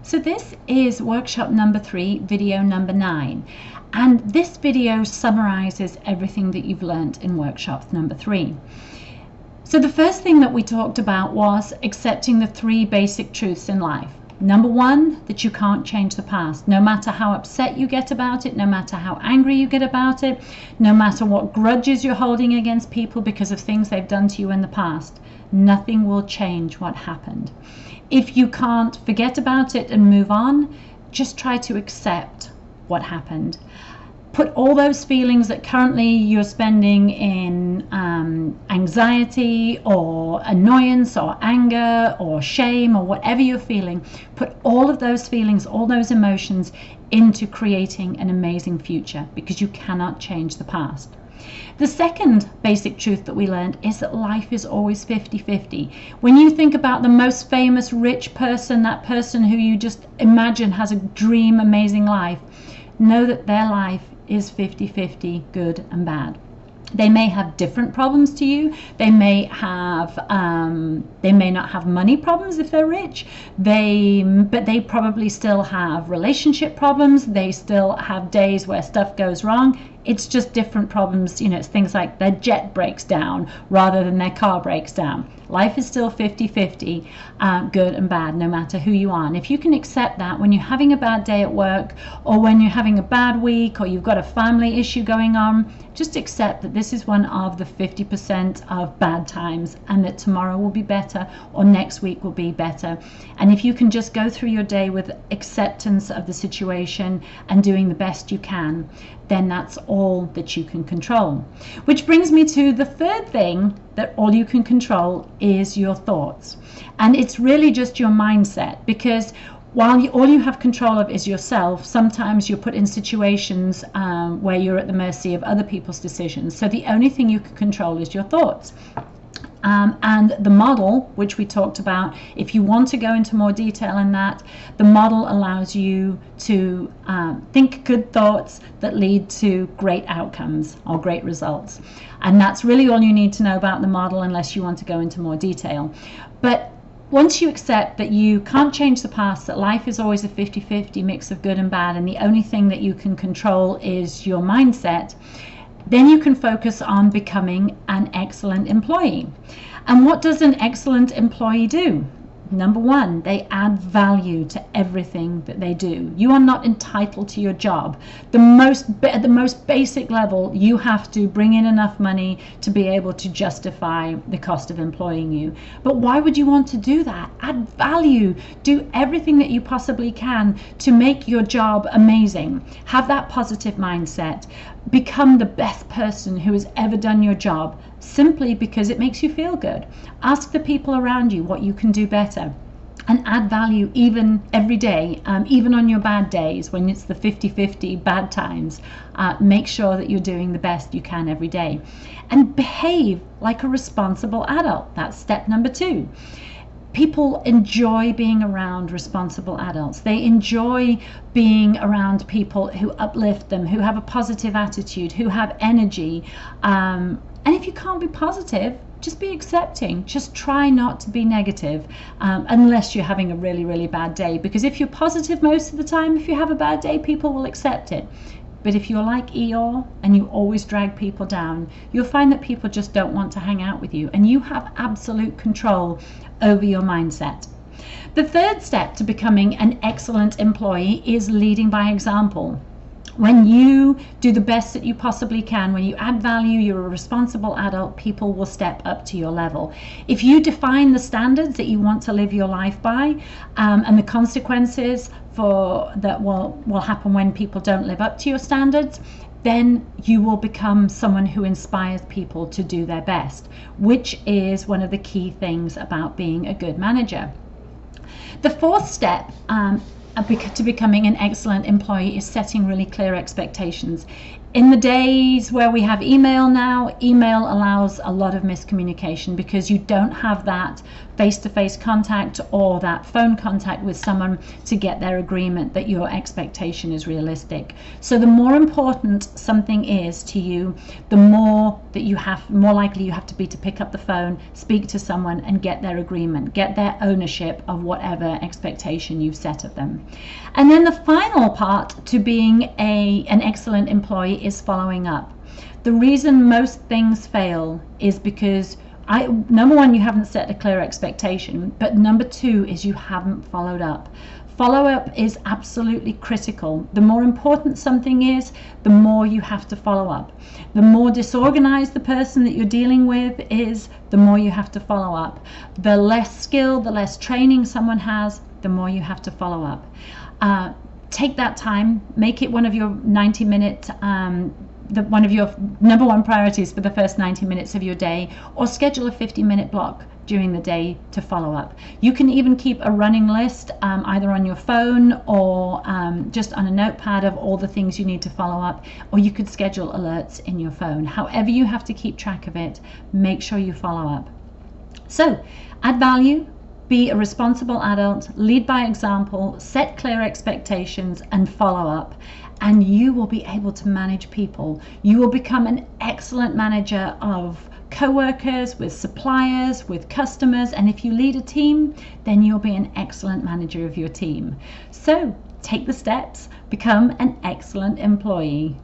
So this is workshop number 3, video number 9. And this video summarizes everything that you've learned in workshop number 3. So the first thing that we talked about was accepting the 3 basic truths in life. Number 1, that you can't change the past. No matter how upset you get about it, no matter how angry you get about it, no matter what grudges you're holding against people because of things they've done to you in the past, nothing will change what happened. If you can't forget about it and move on, just try to accept what happened. Put all those feelings that currently you're spending in anxiety or annoyance or anger or shame or whatever you're feeling, put all of those feelings, all those emotions into creating an amazing future, because you cannot change the past. The second basic truth that we learned is that life is always 50-50. When you think about the most famous rich person, that person who you just imagine has a dream, amazing life, know that their life is 50-50, good and bad. They may have different problems to you. They may not have money problems if they're rich. But they probably still have relationship problems. They still have days where stuff goes wrong. It's just different problems. You know, it's things like their jet breaks down rather than their car breaks down. Life is still 50-50, good and bad, no matter who you are. And if you can accept that when you're having a bad day at work, or when you're having a bad week, or you've got a family issue going on, just accept that this is one of the 50% of bad times, and that tomorrow will be better, or next week will be better. And if you can just go through your day with acceptance of the situation and doing the best you can, then that's all that you can control. Which brings me to the third thing, that all you can control is your thoughts. And it's really just your mindset, because while all you have control of is yourself, sometimes you're put in situations where you're at the mercy of other people's decisions. So the only thing you can control is your thoughts. And the model, which we talked about, if you want to go into more detail in that, the model allows you to think good thoughts that lead to great outcomes or great results. And that's really all you need to know about the model, unless you want to go into more detail. But once you accept that you can't change the past, that life is always a 50-50 mix of good and bad, and the only thing that you can control is your mindset, then you can focus on becoming an excellent employee. And what does an excellent employee do? Number 1, they add value to everything that they do. You are not entitled to your job. At the most basic level, you have to bring in enough money to be able to justify the cost of employing you. But why would you want to do that? Add value. Do everything that you possibly can to make your job amazing. Have that positive mindset. Become the best person who has ever done your job, simply because it makes you feel good. Ask the people around you what you can do better, and add value even every day, even on your bad days when it's the 50-50 bad times. Make sure that you're doing the best you can every day, and behave like a responsible adult. That's step number 2. People enjoy being around responsible adults. They enjoy being around people who uplift them, who have a positive attitude, who have energy. And if you can't be positive, just be accepting. Just try not to be negative, unless you're having a really, really bad day. Because if you're positive most of the time, if you have a bad day, people will accept it. But if you're like Eeyore and you always drag people down, you'll find that people just don't want to hang out with you, and you have absolute control over your mindset. The third step to becoming an excellent employee is leading by example. When you do the best that you possibly can, when you add value, you're a responsible adult, people will step up to your level. If you define the standards that you want to live your life by, and the consequences for that will happen when people don't live up to your standards, then you will become someone who inspires people to do their best, which is one of the key things about being a good manager. The fourth step to becoming an excellent employee is setting really clear expectations. In the days where we have email now, email allows a lot of miscommunication because you don't have that face-to-face contact or that phone contact with someone to get their agreement that your expectation is realistic. So the more important something is to you, the more likely you have to be to pick up the phone, speak to someone and get their agreement, get their ownership of whatever expectation you've set of them. And then the final part to being an excellent employee is following up. The reason most things fail is because number one, you haven't set a clear expectation, but number two is you haven't followed up. Follow-up is absolutely critical. The more important something is, the more you have to follow up. The more disorganized the person that you're dealing with is, the more you have to follow up. The less skill, the less training someone has, the more you have to follow up. Take that time, make it one of your 90-minute one of your number one priorities for the first 90 minutes of your day, or schedule a 50-minute block during the day to follow up. You can even keep a running list either on your phone or just on a notepad of all the things you need to follow up, or you could schedule alerts in your phone. However you have to keep track of it, make sure you follow up. So add value, be a responsible adult, lead by example, set clear expectations and follow up, and you will be able to manage people. You will become an excellent manager of co-workers, with suppliers, with customers, and if you lead a team, then you'll be an excellent manager of your team. So take the steps, become an excellent employee.